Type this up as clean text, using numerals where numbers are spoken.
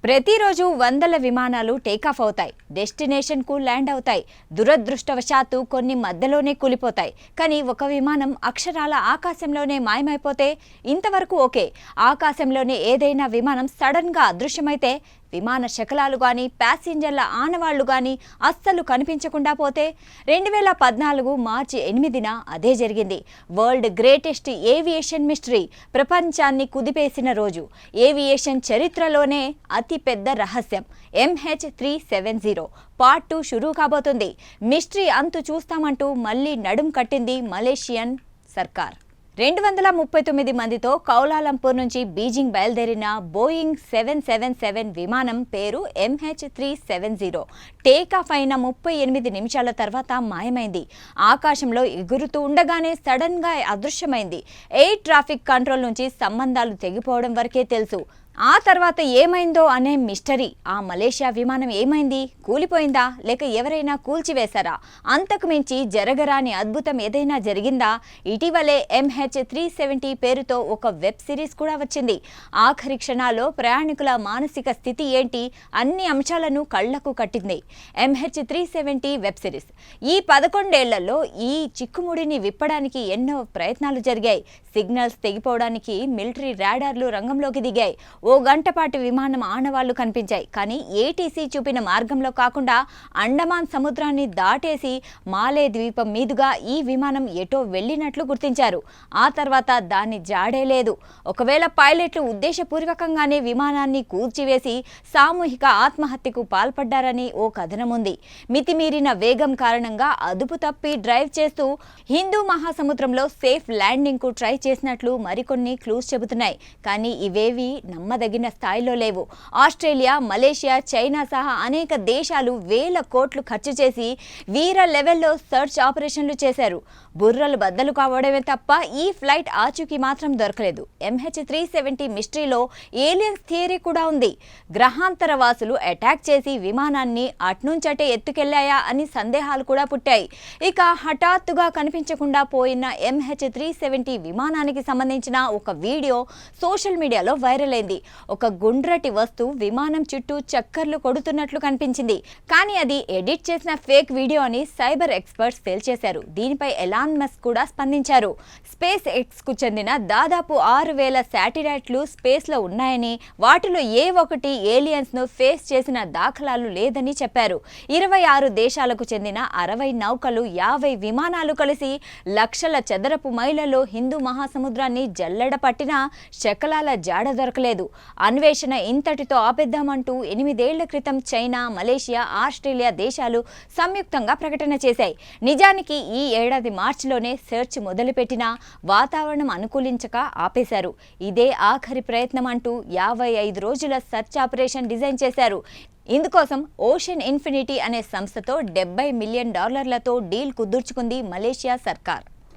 ప్రతిరోజు వందల విమానాలు టేకాఫ్ అవుతాయి, డెస్టినేషన్కు ల్యాండ్ అవుతాయి. దురదృష్టవశాత్తు కొన్ని మధ్యలోనే కూలిపోతాయి. కానీ ఒక విమానం అక్షరాల ఆకాశంలోనే మాయమైపోతే ఇంతవరకు ఓకే. ఆకాశంలోనే ఏదైనా విమానం సడన్గా అదృశ్యమైతే విమాన శకలాలు కానీ ప్యాసింజర్ల ఆనవాళ్లు కానీ అస్సలు కనిపించకుండా పోతే 2014 మార్చి 8న అదే జరిగింది. వరల్డ్ గ్రేటెస్ట్ ఏవియేషన్ మిస్టరీ, ప్రపంచాన్ని కుదిపేసిన రోజు. ఏవియేషన్ చరిత్రలోనే అతి పెద్ద రహస్యం MH370 పార్ట్ 2 షురూ కాబోతుంది. మిస్టరీ అంతు చూస్తామంటూ మళ్ళీ నడుం కట్టింది మలేషియన్ సర్కార్. 239 మందితో కౌలాలంపూర్ నుంచి బీజింగ్ బయలుదేరిన బోయింగ్ 777 విమానం పేరు MH370 టేకాఫ్ అయిన 38 నిమిషాల తర్వాత మాయమైంది. ఆకాశంలో ఎగురుతూ ఉండగానే సడన్ గా అదృశ్యమైంది. ఎయిర్ ట్రాఫిక్ కంట్రోల్ నుంచి సంబంధాలు తెగిపోవడం వరకే తెలుసు. ఆ తర్వాత ఏమైందో అనే మిస్టరీ. ఆ మలేషియా విమానం ఏమైంది? కూలిపోయిందా లేక ఎవరైనా కూల్చివేశారా? అంతకు మించి జరగరాని అద్భుతం ఏదైనా జరిగిందా? ఇటీవలే MH370 పేరుతో ఒక వెబ్ సిరీస్ కూడా వచ్చింది. ఆఖరి క్షణాల్లో ప్రయాణికుల మానసిక స్థితి ఏంటి? అన్ని అంశాలను కళ్లకు కట్టింది MH370 వెబ్ సిరీస్. ఈ 11 ఏళ్లలో ఈ చిక్కుముడిని విప్పడానికి ఎన్నో ప్రయత్నాలు జరిగాయి. సిగ్నల్స్ తెగిపోవడానికి మిలిటరీ రాడార్లు రంగంలోకి దిగాయి. ఓ గంట పాటు విమానం ఆనవాళ్లు కనిపించాయి. కానీ ఏటీసీ చూపిన మార్గంలో కాకుండా అండమాన్ సముద్రాన్ని దాటేసి మాలే ద్వీపం మీదుగా ఈ విమానం ఎటో వెళ్లినట్లు గుర్తించారు. ఆ తర్వాత దాన్ని జాడే లేదు. ఒకవేళ పైలట్లు ఉద్దేశపూర్వకంగానే విమానాన్ని కూల్చివేసి సామూహిక ఆత్మహత్యకు పాల్పడ్డారని ఓ కథనం ఉంది. మితిమీరిన వేగం కారణంగా అదుపు తప్పి డ్రైవ్ చేస్తూ హిందూ మహాసముద్రంలో సేఫ్ ల్యాండింగ్ కు ట్రై చేసినట్లు మరికొన్ని క్లూస్ చెబుతున్నాయి. కానీ ఇవేవి నమ్మదగిన స్థాయిలో లేవు. ఆస్ట్రేలియా, మలేషియా, చైనా సహా అనేక దేశాలు వేల కోట్లు ఖర్చు చేసి వీర లెవెల్లో సర్చ్ ఆపరేషన్లు చేశారు. బుర్రలు బద్దలు కావడమే తప్ప ఈ ఫ్లైట్ ఆచూకీ మాత్రం దొరకలేదు. MH370 మిస్టరీలో ఏలియన్స్ థియరీ కూడా ఉంది. గ్రహాంతర వాసులు అటాక్ చేసి విమానాన్ని అట్నుంచటే ఎత్తుకెళ్లాయా అని సందేహాలు కూడా పుట్టాయి. ఇక హఠాత్తుగా కనిపించకుండా పోయిన MH370 విమానానికి సంబంధించిన ఒక వీడియో సోషల్ మీడియాలో వైరల్ అయింది. ఒక గుండ్రటి వస్తువు విమానం చుట్టూ చక్కర్లు కొడుతున్నట్లు కనిపించింది. కానీ అది ఎడిట్ చేసిన ఫేక్ వీడియో అని సైబర్ ఎక్స్పర్ట్స్ తేల్చేశారు. దీనిపై ఎలాన్ మస్క్ కూడా స్పందించారు. స్పేస్ ఎక్స్ కు చెందిన దాదాపు 6000 శాటిలైట్లు స్పేస్ లో ఉన్నాయని, వాటిలో ఏ ఒక్కటి ఏలియన్స్ ను ఫేస్ చేసిన దాఖలాలు లేదని చెప్పారు. 26 దేశాలకు చెందిన 60 నౌకలు, 50 విమానాలు కలిసి లక్షల చదరపు మైళ్లలో హిందూ మహాసముద్రాన్ని జల్లెడ పట్టినా శకలాల జాడ దొరకలేదు. అన్వేషణ ఇంతటితో ఆపేద్దామంటూ 8 ఏళ్ల క్రితం చైనా, మలేషియా, ఆస్ట్రేలియా దేశాలు సంయుక్తంగా ప్రకటన చేశాయి. నిజానికి ఈ ఏడాది మార్చిలోనే సెర్చ్ మొదలుపెట్టినా వాతావరణం అనుకూలించక ఆపేశారు. ఇదే ఆఖరి ప్రయత్నం అంటూ 55 రోజుల సెర్చ్ ఆపరేషన్ డిజైన్ చేశారు. ఇందుకోసం ఓషన్ ఇన్ఫినిటీ అనే సంస్థతో $70 మిలియన్ డీల్ కుదుర్చుకుంది మలేషియా సర్కార్.